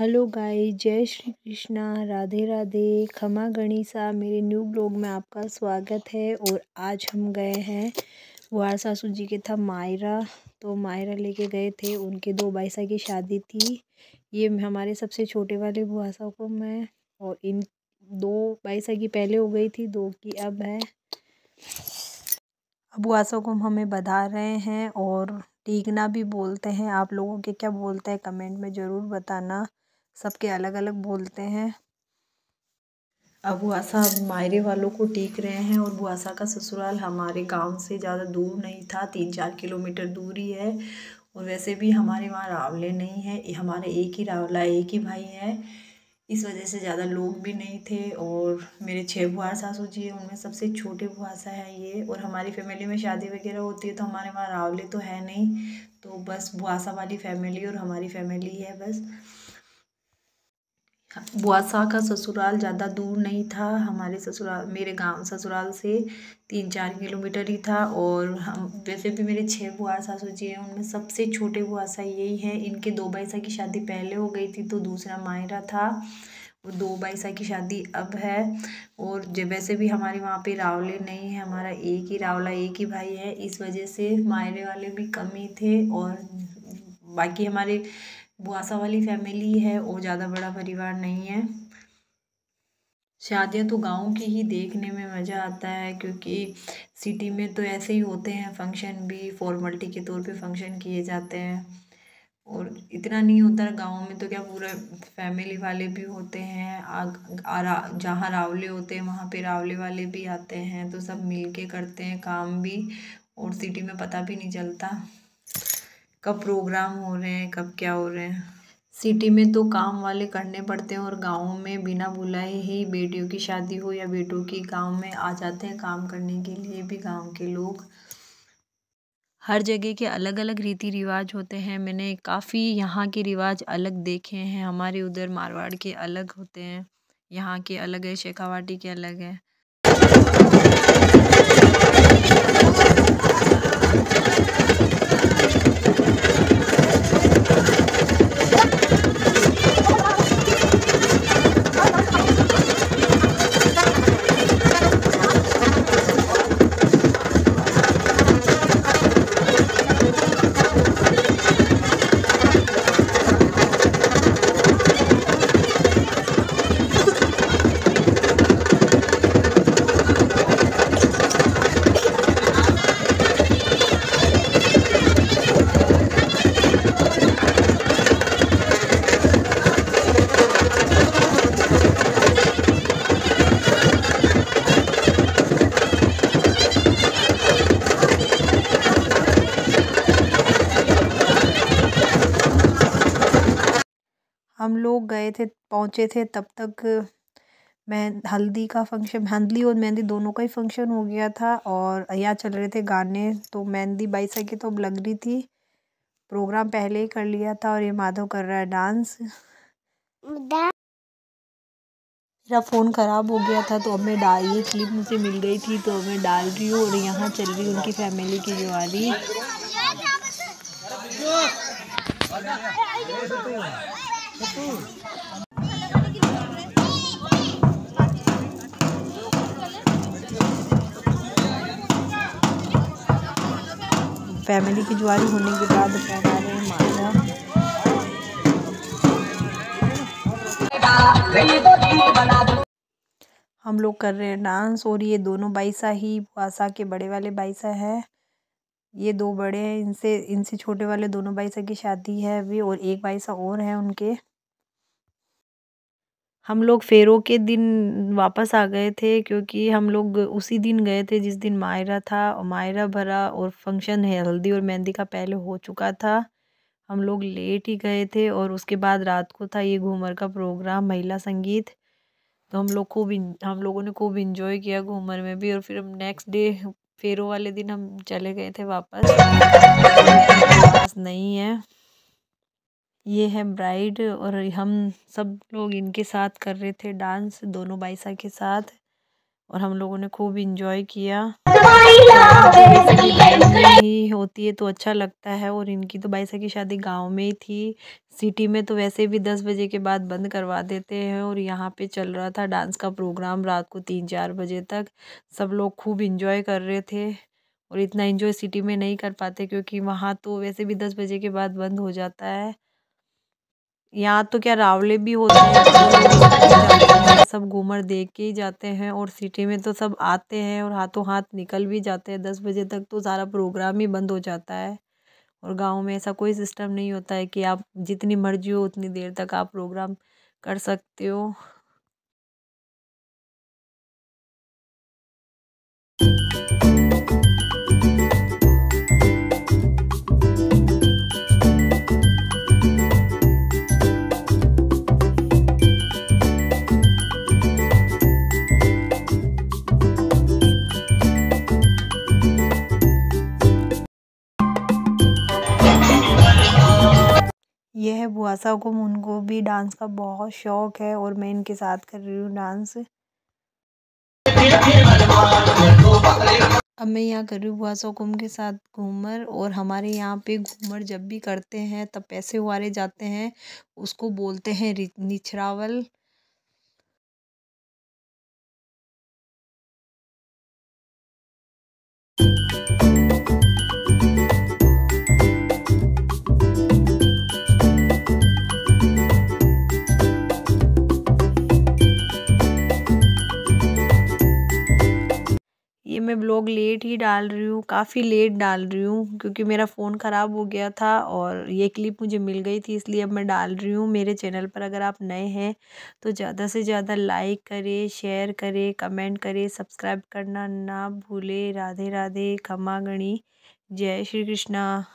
Hello guys, जय श्री कृष्णा, राधे राधे, खमा गणिसा। मेरे न्यू ब्लॉग में आपका स्वागत है। और आज हम गए हैं, बुआ सासू जी के था मायरा, तो मायरा लेके गए थे। उनके 2 बाईसा की शादी थी। ये हमारे सबसे छोटे वाले बुआ साहब को मैं, और इन 2 बाईसा की पहले हो गई थी, 2 की अब है। बुआ साहब को हमें बधा रहे हैं और टीकना भी बोलते हैं। आप लोगों के क्या बोलते हैं कमेंट में ज़रूर बताना। सबके अलग अलग बोलते हैं। अब बुआसा मायरे वालों को टीक रहे हैं। और बुआसा का ससुराल हमारे गांव से ज़्यादा दूर नहीं था, 3-4 किलोमीटर दूरी है। और वैसे भी हमारे वहाँ रावले नहीं है, हमारे एक ही रावला, एक ही भाई है। इस वजह से ज़्यादा लोग भी नहीं थे। और मेरे 6 बुआ सासू जी हैं, उनमें सबसे छोटे बुआसा है ये। और हमारी फैमिली में शादी वगैरह होती है तो हमारे वहाँ रावले तो है नहीं, तो बस बुआसा वाली फैमिली और हमारी फैमिली है बस। बुआसा का ससुराल ज़्यादा दूर नहीं था, हमारे ससुराल मेरे गांव ससुराल से 3-4 किलोमीटर ही था। और हम वैसे भी मेरे 6 बुआ सासू जी हैं, उनमें सबसे छोटे बुआसा यही है। इनके 2 बाईसा की शादी पहले हो गई थी, तो दूसरा मायरा था। और 2 बाईसा की शादी अब है। और जब वैसे भी हमारे वहाँ पे रावले नहीं है, हमारा एक ही रावला, एक ही भाई है। इस वजह से मायरे वाले भी कम ही थे। और बाकी हमारे बुआसा वाली फैमिली है और ज़्यादा बड़ा परिवार नहीं है। शादियाँ तो गांव की ही देखने में मज़ा आता है, क्योंकि सिटी में तो ऐसे ही होते हैं, फंक्शन भी फॉर्मेलिटी के तौर पे फंक्शन किए जाते हैं। और इतना नहीं होता गांव में, तो क्या पूरा फैमिली वाले भी होते हैं। जहाँ रावले होते हैं वहाँ पे रावले वाले भी आते हैं, तो सब मिल के करते हैं काम भी। और सिटी में पता भी नहीं चलता कब प्रोग्राम हो रहे हैं, कब क्या हो रहे हैं। सिटी में तो काम वाले करने पड़ते हैं, और गाँव में बिना बुलाए ही बेटियों की शादी हो या बेटों की गाँव में आ जाते हैं काम करने के लिए भी गाँव के लोग। हर जगह के अलग अलग रीति रिवाज होते हैं। मैंने काफ़ी यहाँ के रिवाज अलग देखे हैं। हमारे उधर मारवाड़ के अलग होते हैं, यहाँ के अलग है, शेखावाटी के अलग है। हम लोग गए थे, पहुँचे थे तब तक मैं हल्दी का फंक्शन, हल्दी और मेहंदी दोनों का ही फंक्शन हो गया था। और यहाँ चल रहे थे गाने, तो मेहंदी बाईसा की तो अब लग रही थी। प्रोग्राम पहले ही कर लिया था। और ये माधव कर रहा है डांस। मेरा फ़ोन ख़राब हो गया था, तो अब मैं ये क्लिप मुझे मिल गई थी, तो मैं डाल रही हूँ। और यहाँ चल रही उनकी फैमिली की ज्वारी। फैमिली की ज्वारी होने के बाद पहना रहे हैं माला। हम लोग कर रहे हैं डांस। और ये दोनों बाईसा ही बुआसा के बड़े वाले बाईसा है। ये 2 बड़े हैं, इनसे छोटे वाले दोनों बाईसा की शादी है अभी, और एक बाईसा और है उनके। हम लोग फेरों के दिन वापस आ गए थे, क्योंकि हम लोग उसी दिन गए थे जिस दिन मायरा था। और मायरा भरा और फंक्शन है हल्दी और मेहंदी का पहले हो चुका था। हम लोग लेट ही गए थे। और उसके बाद रात को था ये घूमर का प्रोग्राम, महिला संगीत। तो हम लोगों ने खूब इंजॉय किया घूमर में भी। और फिर हम नेक्स्ट डे फेरों वाले दिन हम चले गए थे वापस। पास नहीं है। ये है ब्राइड, और हम सब लोग इनके साथ कर रहे थे डांस, दोनों बाईसा के साथ। और हम लोगों ने खूब इंजॉय किया। ही होती है तो अच्छा लगता है। और इनकी तो बाईसा की शादी गांव में ही थी। सिटी में तो वैसे भी 10 बजे के बाद बंद करवा देते हैं। और यहाँ पे चल रहा था डांस का प्रोग्राम रात को 3-4 बजे तक। सब लोग खूब इंजॉय कर रहे थे। और इतना एंजॉय सिटी में नहीं कर पाते क्योंकि वहाँ तो वैसे भी 10 बजे के बाद बंद हो जाता है। यहाँ तो क्या रावले भी होते हैं तो वो लोग इसमें नहीं जाते हैं, सब घूमर देख के ही जाते हैं। और सिटी में तो सब आते हैं और हाथों हाथ निकल भी जाते हैं। 10 बजे तक तो सारा प्रोग्राम ही बंद हो जाता है। और गांव में ऐसा कोई सिस्टम नहीं होता है कि आप जितनी मर्जी हो उतनी देर तक आप प्रोग्राम कर सकते हो। ये है बुआ सागुम, उनको भी डांस का बहुत शौक है और मैं इनके साथ कर रही हूँ डांस। अब मैं यहाँ कर रही हूँ बुआ सागुम के साथ घूमर। और हमारे यहाँ पे घूमर जब भी करते हैं तब पैसे उवारे जाते हैं, उसको बोलते हैं निछरावल। ये मैं ब्लॉग लेट ही डाल रही हूँ, काफ़ी लेट डाल रही हूँ क्योंकि मेरा फ़ोन ख़राब हो गया था और ये क्लिप मुझे मिल गई थी, इसलिए अब मैं डाल रही हूँ। मेरे चैनल पर अगर आप नए हैं तो ज़्यादा से ज़्यादा लाइक करें, शेयर करें, कमेंट करें, सब्सक्राइब करना ना भूलें। राधे राधे, खमा गणी, जय श्री कृष्णा।